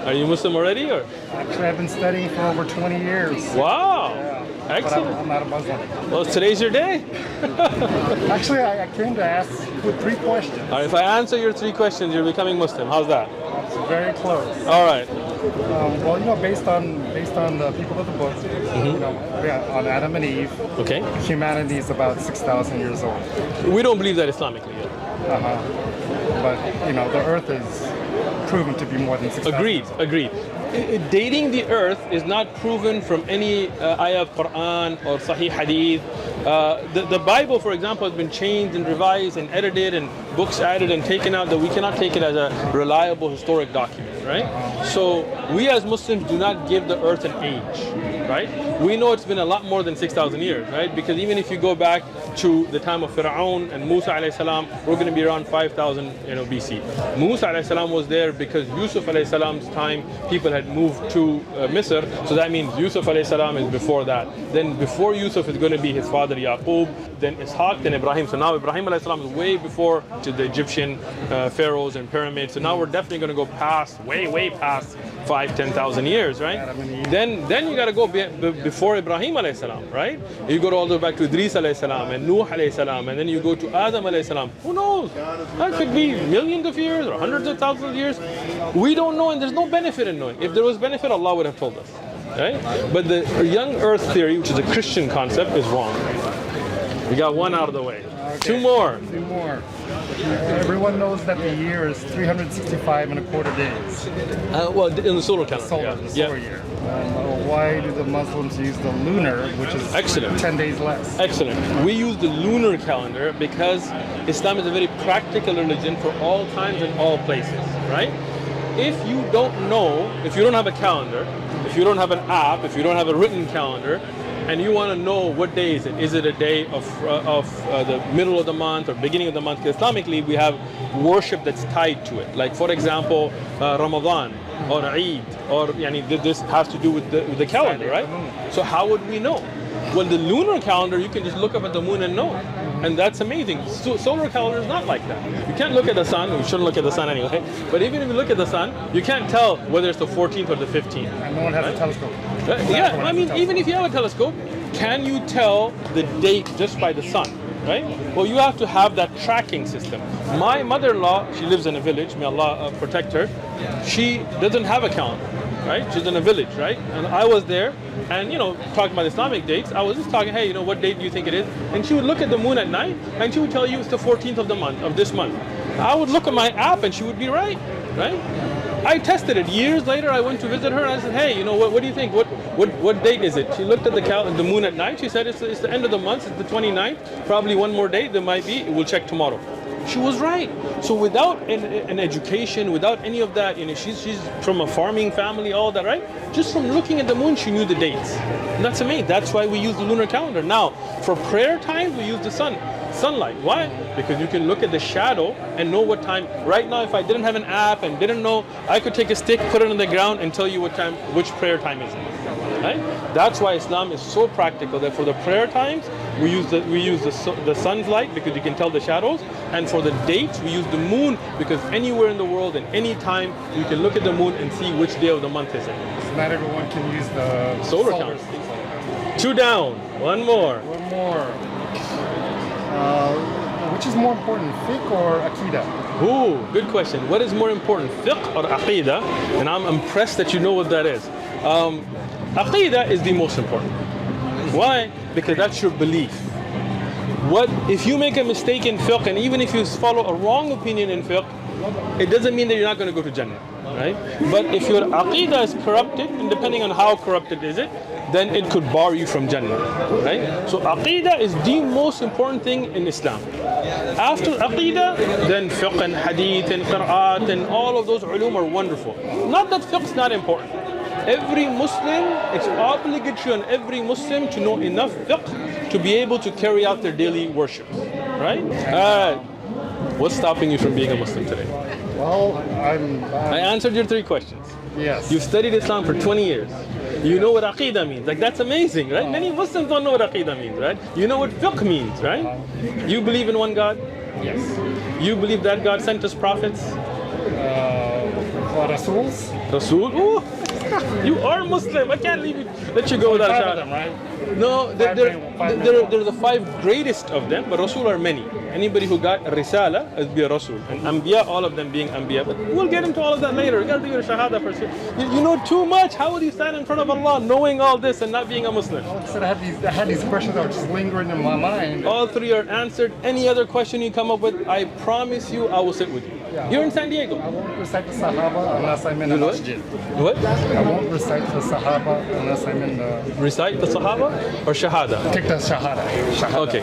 Are you Muslim already, or? Actually, I've been studying for over 20 years. Wow. Yeah. Excellent. But I'm not a Muslim. Well, today's your day. Actually, I came to ask with 3 questions. All right, if I answer your 3 questions, you're becoming Muslim. How's that? It's very close. All right. Well, based on the people of the book, on Adam and Eve, Okay. humanity is about 6,000 years old. We don't believe that Islamically yet. But the Earth is proven to be more than 6,000. Agreed. Dating the earth is not proven from any ayah of Quran or Sahih Hadith. The Bible, for example, has been changed and revised and edited and books added and taken out that we cannot take it as a reliable historic document, right? So we as Muslims do not give the earth an age, right? We know it's been a lot more than 6,000 years, right? Because even if you go back to the time of Fir'aun and Musa alayhi salam, we're going to be around 5,000 BC. Musa alayhi salam was there because Yusuf alayhi salam's time people had moved to Misr, so that means Yusuf alayhi salam is before that. Then before Yusuf is going to be his father Yaqub, then Ishaq, then Ibrahim. So now Ibrahim alayhi salam is way before to the Egyptian pharaohs and pyramids. So now we're definitely going to go past, way past 5,000-10,000 years, right? Then you got to go before Ibrahim alayhi salam, right? You go all the way back to Idris alayhi salam and Nuh alayhi salam, and then you go to Adam alayhi salam. Who knows? That could be millions of years or hundreds of thousands of years. We don't know, and there's no benefit in knowing. If there was benefit, Allah would have told us, right? But the young earth theory, which is a Christian concept, is wrong. We got one out of the way. Okay. Two more. Everyone knows that the year is 365 and a quarter days. Well, in the solar calendar. The solar year. Why do the Muslims use the lunar, which is 10 days less? Excellent. We use the lunar calendar because Islam is a very practical religion for all times and all places, right? If you don't know, if you don't have a calendar, if you don't have an app, if you don't have a written calendar, and you want to know what day is it a day of the middle of the month or beginning of the month? Because Islamically, we have worship that's tied to it. Like, for example, Ramadan or Eid, or this has to do with the calendar, right? So how would we know? Well, the lunar calendar, you can just look up at the moon and know. And that's amazing. Solar calendar is not like that. You can't look at the sun. We shouldn't look at the sun anyway. But even if you look at the sun, you can't tell whether it's the 14th or the 15th. And no one has a telescope. Yeah, I mean, even if you have a telescope, can you tell the date just by the sun, right? Well, you have to have that tracking system. My mother-in-law, she lives in a village, may Allah protect her. She doesn't have a calendar, right? She's in a village, right? And I was there, and talking about Islamic dates, I was just talking, hey, what date do you think it is? And she would look at the moon at night, and she would tell you it's the 14th of the month, of this month. I would look at my app, and she would be right? I tested it. Years later, I went to visit her, and I said, hey, what do you think? What date is it? She looked at the moon at night. She said, it's the end of the month. It's the 29th. Probably one more date. There might be. We'll check tomorrow. She was right. So without an education, without any of that, she's from a farming family, all that, right? Just from looking at the moon, she knew the dates. And that's amazing. That's why we use the lunar calendar. Now, for prayer times, we use the sunlight. Why? Because you can look at the shadow and know what time. Right now, if I didn't have an app and didn't know, I could take a stick, put it on the ground, and tell you which prayer time is it. Right? That's why Islam is so practical that for the prayer times, we use the sun's light because you can tell the shadows, and for the dates, we use the moon because anywhere in the world and any time you can look at the moon and see which day of the month is it. So not everyone can use the solar calendar. 2 down. One more. Which is more important, fiqh or aqidah? Ooh, good question. What is more important, fiqh or aqidah? And I'm impressed that you know what that is. Aqidah is the most important. Why? Because that's your belief. If you make a mistake in fiqh, and even if you follow a wrong opinion in fiqh, it doesn't mean that you're not going to go to Jannah, right? But if your aqidah is corrupted, and depending on how corrupted is it, then it could bar you from Jannah, right? So aqidah is the most important thing in Islam. After aqidah, then fiqh and hadith and qira'at and all of those ulum are wonderful. Not that fiqh is not important. Every Muslim, it's obligatory on every Muslim to know enough fiqh to be able to carry out their daily worships, right? What's stopping you from being a Muslim today? Well, I answered your 3 questions. Yes. You've studied Islam for 20 years. You know what aqidah means. Like, that's amazing, right? Many Muslims don't know what aqidah means, right? You know what fiqh means, right? You believe in one God? Yes. You believe that God sent us prophets? Rasuls. Rasul. Ooh, you are Muslim. I can't leave you, let you go without a Five of shahada. them, right? No, they're the five greatest of them, but Rasul are many. Anybody who got a Risala would be a Rasul. And Anbiya, all of them being Anbiya. But we'll get into all of that later. You gotta do your Shahada first. You know too much. How would you stand in front of Allah knowing all this and not being a Muslim? Like I said, I had these questions that were just lingering in my mind. All three are answered. Any other question you come up with, I promise you I will sit with you. Yeah. You're in San Diego. I won't recite the Sahaba unless I'm in a You know masjid. What? I won't recite the Sahaba unless I'm in the... Recite the Sahaba or Shahada? Take the Shahada. Okay.